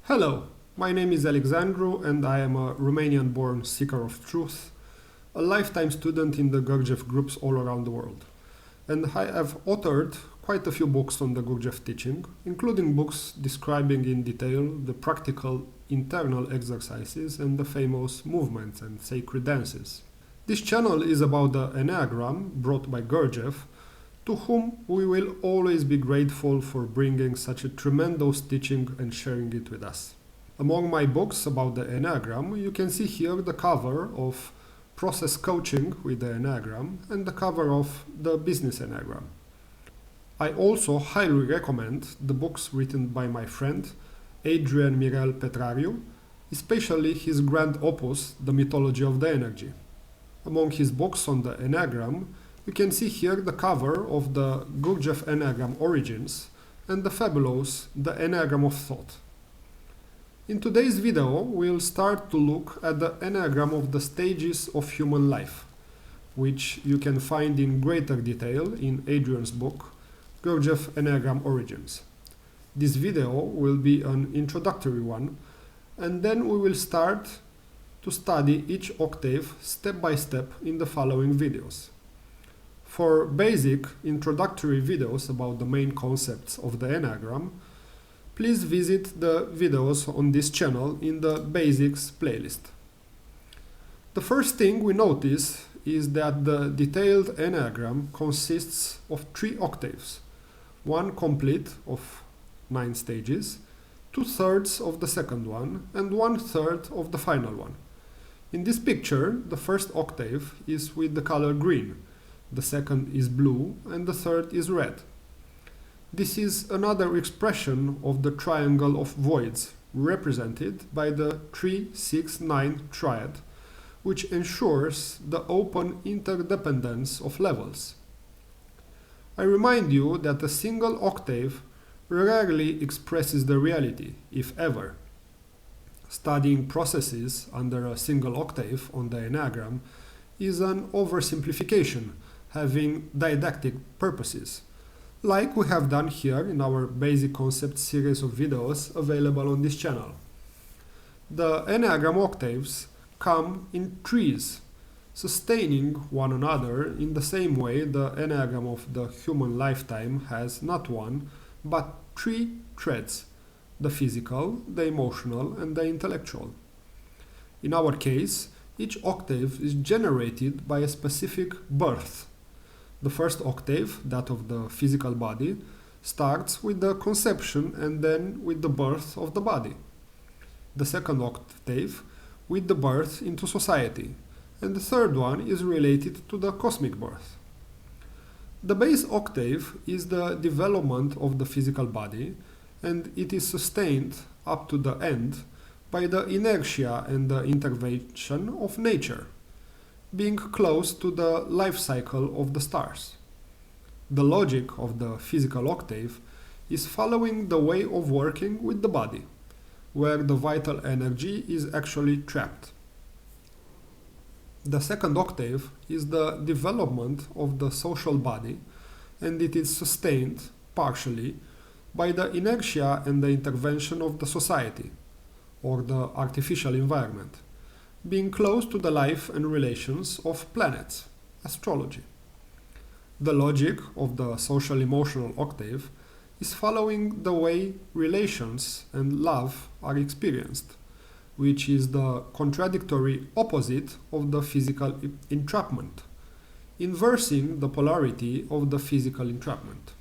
Hello, my name is Alexandru and I am a Romanian-born seeker of truth, a lifetime student in the Gurdjieff groups all around the world. And I have authored quite a few books on the Gurdjieff teaching, including books describing in detail the practical internal exercises and the famous movements and sacred dances. This channel is about the Enneagram brought by Gurdjieff, to whom we will always be grateful for bringing such a tremendous teaching and sharing it with us. Among my books about the Enneagram, you can see here the cover of Process Coaching with the Enneagram and the cover of the Business Enneagram. I also highly recommend the books written by my friend Adrian Mirel Petrariu, especially his grand opus, The Mythology of the Energy. Among his books on the Enneagram, you can see here the cover of the Gurdjieff Enneagram Origins and the fabulous The Enneagram of Thought. In today's video, we'll start to look at the Enneagram of the stages of human life, which you can find in greater detail in Adrian's book, Gurdjieff Enneagram Origins. This video will be an introductory one, and then we will start to study each octave step by step in the following videos. For basic introductory videos about the main concepts of the Enneagram, please visit the videos on this channel in the Basics playlist. The first thing we notice is that the detailed Enneagram consists of 3 octaves, one complete of 9 stages, 2/3 of the second one, and 1/3 of the final one. In this picture, the first octave is with the color green, the second is blue, and the third is red. This is another expression of the triangle of voids, represented by the 3-6-9 triad, which ensures the open interdependence of levels. I remind you that a single octave rarely expresses the reality, if ever. Studying processes under a single octave on the Enneagram is an oversimplification, having didactic purposes, like we have done here in our basic concept series of videos available on this channel. The Enneagram octaves come in trees, sustaining one another in the same way the Enneagram of the human lifetime has not one, but 3 threads: the physical, the emotional, and the intellectual. In our case, each octave is generated by a specific birth. The first octave, that of the physical body, starts with the conception and then with the birth of the body. The second octave with the birth into society, and the third one is related to the cosmic birth. The base octave is the development of the physical body, and it is sustained up to the end by the inertia and the intervention of nature, being close to the life cycle of the stars. The logic of the physical octave is following the way of working with the body, where the vital energy is actually trapped. The second octave is the development of the social body, and it is sustained, partially, by the inertia and the intervention of the society, or the artificial environment, being close to the life and relations of planets, astrology. The logic of the social-emotional octave is following the way relations and love are experienced, which is the contradictory opposite of the physical entrapment, inversing the polarity of the physical entrapment.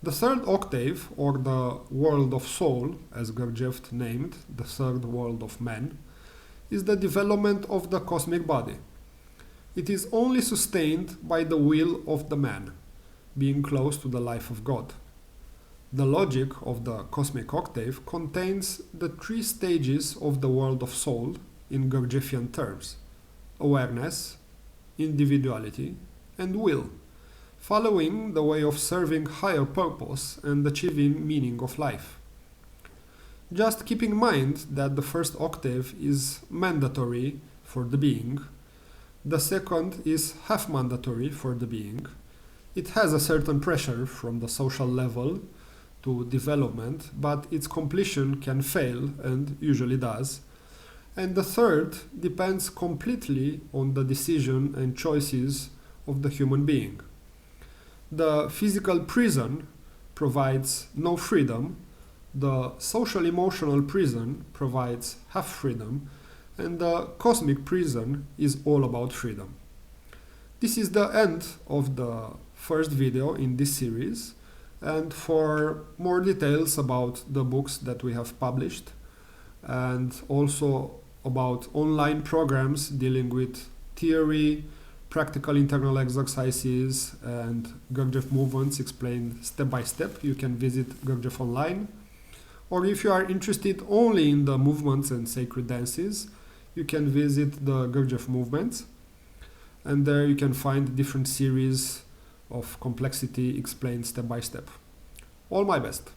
The third octave, or the world of soul, as Gurdjieff named the third world of man, is the development of the cosmic body. It is only sustained by the will of the man, being close to the life of God. The logic of the cosmic octave contains the 3 stages of the world of soul in Gurdjieffian terms: awareness, individuality, and will, following the way of serving higher purpose and achieving meaning of life. Just keep in mind that the first octave is mandatory for the being, the second is half mandatory for the being. It has a certain pressure from the social level to development, but its completion can fail and usually does. And the third depends completely on the decision and choices of the human being. The physical prison provides no freedom, the social emotional prison provides half freedom, and the cosmic prison is all about freedom. This is the end of the first video in this series, and for more details about the books that we have published and also about online programs dealing with theory, practical internal exercises, and Gurdjieff movements explained step by step, you can visit Gurdjieff online. Or if you are interested only in the movements and sacred dances, you can visit the Gurdjieff movements, and there you can find different series of complexity explained step by step. All my best.